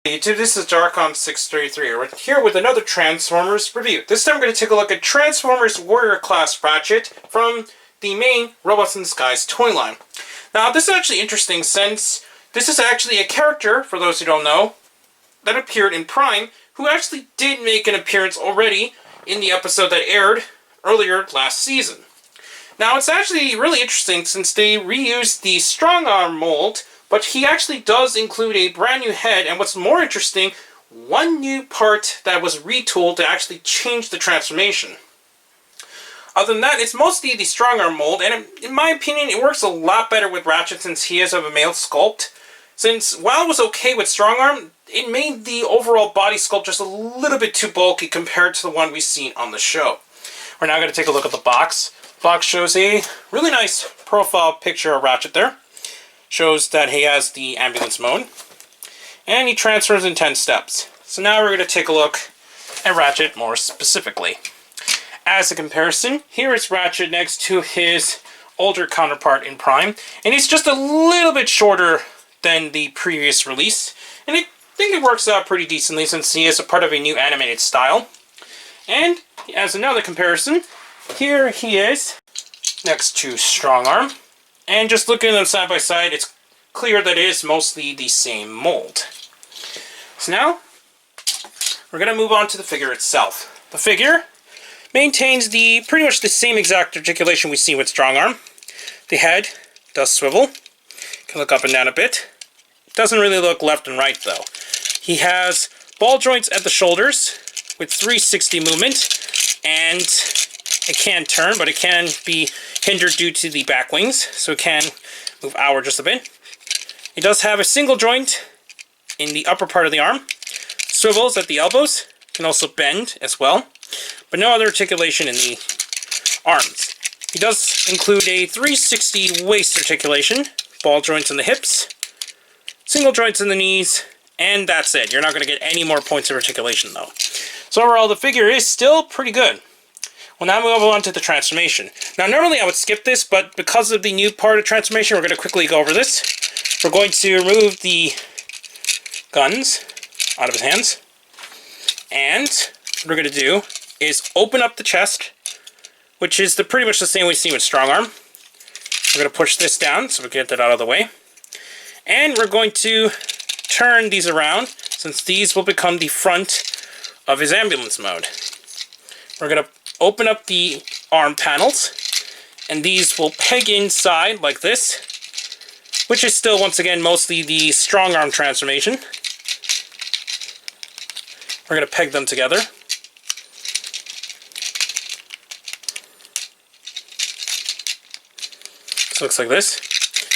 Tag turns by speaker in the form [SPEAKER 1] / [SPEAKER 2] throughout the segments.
[SPEAKER 1] YouTube, this is Darkon633. We're here with another Transformers review. This time we're going to take a look at Transformers Warrior Class Ratchet from the main Robots in Disguise toy line. Now, this is actually interesting since this is actually a character, for those who don't know, that appeared in Prime, who actually did make an appearance already in the episode that aired earlier last season. Now, it's actually really interesting since they reused the Strongarm mold, but he actually does include a brand new head, and what's more interesting, one new part that was retooled to actually change the transformation. Other than that, it's mostly the Strongarm mold, and in my opinion, it works a lot better with Ratchet since he is of a male sculpt. Since, while it was okay with Strongarm, it made the overall body sculpt just a little bit too bulky compared to the one we've seen on the show. We're now going to take a look at the box. The box shows a really nice profile picture of Ratchet there. Shows that he has the ambulance mode, and he transfers in 10 steps. So now we're going to take a look at Ratchet more specifically. As a comparison, here is Ratchet next to his older counterpart in Prime, and he's just a little bit shorter than the previous release, and I think it works out pretty decently since he is a part of a new animated style. And as another comparison, here he is next to Strongarm. And just looking at them side by side, it's clear that it is mostly the same mold. So now, we're going to move on to the figure itself. The figure maintains pretty much the same exact articulation we see with Strongarm. The head does swivel. You can look up and down a bit. It doesn't really look left and right though. He has ball joints at the shoulders with 360 movement, and it can turn, but it can be hindered due to the back wings, so it can move outward just a bit. It does have a single joint in the upper part of the arm, swivels at the elbows, can also bend as well, but no other articulation in the arms. He does include a 360 waist articulation, ball joints in the hips, single joints in the knees, and that's it. You're not going to get any more points of articulation though. So overall, the figure is still pretty good. We'll now move on to the transformation. Now, normally I would skip this, but because of the new part of transformation, we're going to quickly go over this. We're going to remove the guns out of his hands. And what we're going to do is open up the chest, which is pretty much the same we see with Strongarm. We're going to push this down so we can get that out of the way. And we're going to turn these around, since these will become the front of his ambulance mode. We're going to open up the arm panels, and these will peg inside like this, which is still, once again, mostly the Strongarm transformation. We're going to peg them together. So it looks like this.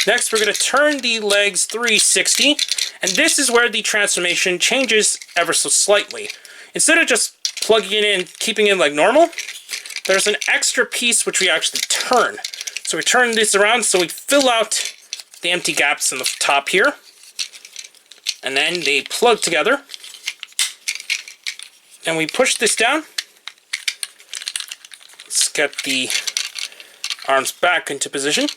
[SPEAKER 1] Next, we're going to turn the legs 360, and this is where the transformation changes ever so slightly. Instead of just plugging it in, keeping it like normal, there's an extra piece which we actually turn. So we turn this around so we fill out the empty gaps in the top here. And then they plug together. And we push this down. Let's get the arms back into position.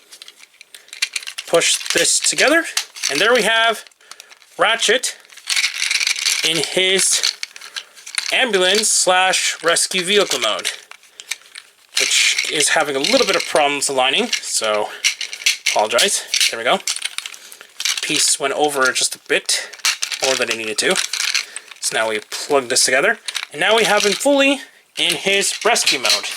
[SPEAKER 1] Push this together. And there we have Ratchet in his ambulance/rescue vehicle mode, which is having a little bit of problems aligning, so apologize. There we go. Piece went over just a bit more than it needed to. So now we plug this together, and now we have him fully in his rescue mode.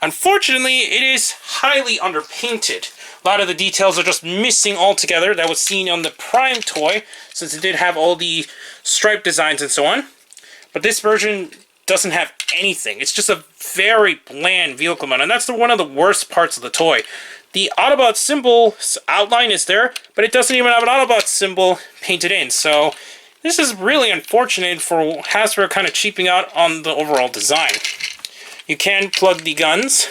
[SPEAKER 1] Unfortunately, it is highly underpainted. A lot of the details are just missing altogether. That was seen on the Prime toy, since it did have all the stripe designs and so on. But this version doesn't have anything. It's just a very bland vehicle mode, and that's one of the worst parts of the toy. The Autobot symbol outline is there, but it doesn't even have an Autobot symbol painted in. So this is really unfortunate for Hasbro kind of cheaping out on the overall design. You can plug the guns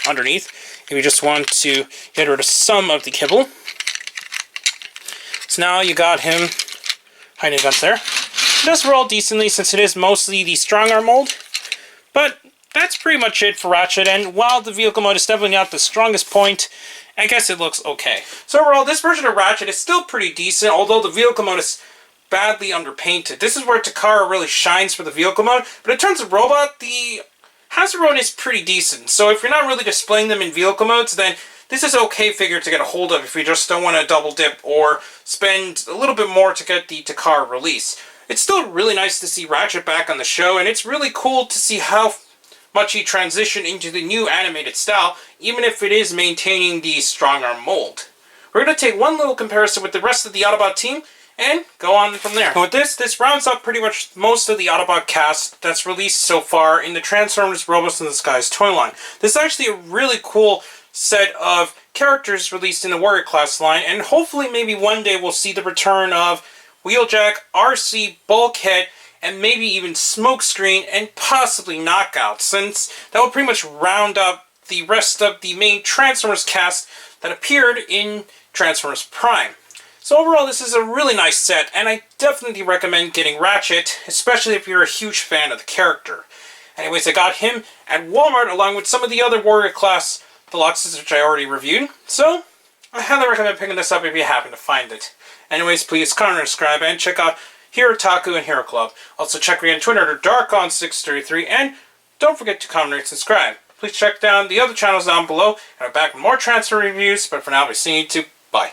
[SPEAKER 1] underneath if you just want to get rid of some of the kibble. So now you got him hiding guns there. It does roll decently since it is mostly the Strongarm mold, but that's pretty much it for Ratchet, and while the vehicle mode is definitely not the strongest point, I guess it looks okay. So overall, this version of Ratchet is still pretty decent, although the vehicle mode is badly underpainted. This is where Takara really shines for the vehicle mode, but in terms of robot, the hazard mode is pretty decent. So if you're not really displaying them in vehicle modes, then this is okay figure to get a hold of if you just don't want to double dip or spend a little bit more to get the Takara release. It's still really nice to see Ratchet back on the show, and it's really cool to see how much he transitioned into the new animated style, even if it is maintaining the Strongarm mold. We're going to take one little comparison with the rest of the Autobot team, and go on from there. And with this rounds up pretty much most of the Autobot cast that's released so far in the Transformers Robots in Disguise toy line. This is actually a really cool set of characters released in the Warrior class line, and hopefully maybe one day we'll see the return of Wheeljack, RC, Bulkhead, and maybe even Smokescreen, and possibly Knockout, since that will pretty much round up the rest of the main Transformers cast that appeared in Transformers Prime. So overall, this is a really nice set, and I definitely recommend getting Ratchet, especially if you're a huge fan of the character. Anyways, I got him at Walmart along with some of the other Warrior class deluxes which I already reviewed, so I highly recommend picking this up if you happen to find it. Anyways, please comment and subscribe, and check out Hero Taku and Hero Club. Also check me on Twitter at Darkon633, and don't forget to comment and subscribe. Please check down the other channels down below, and I'm back with more transfer reviews, but for now, I'll be seeing you.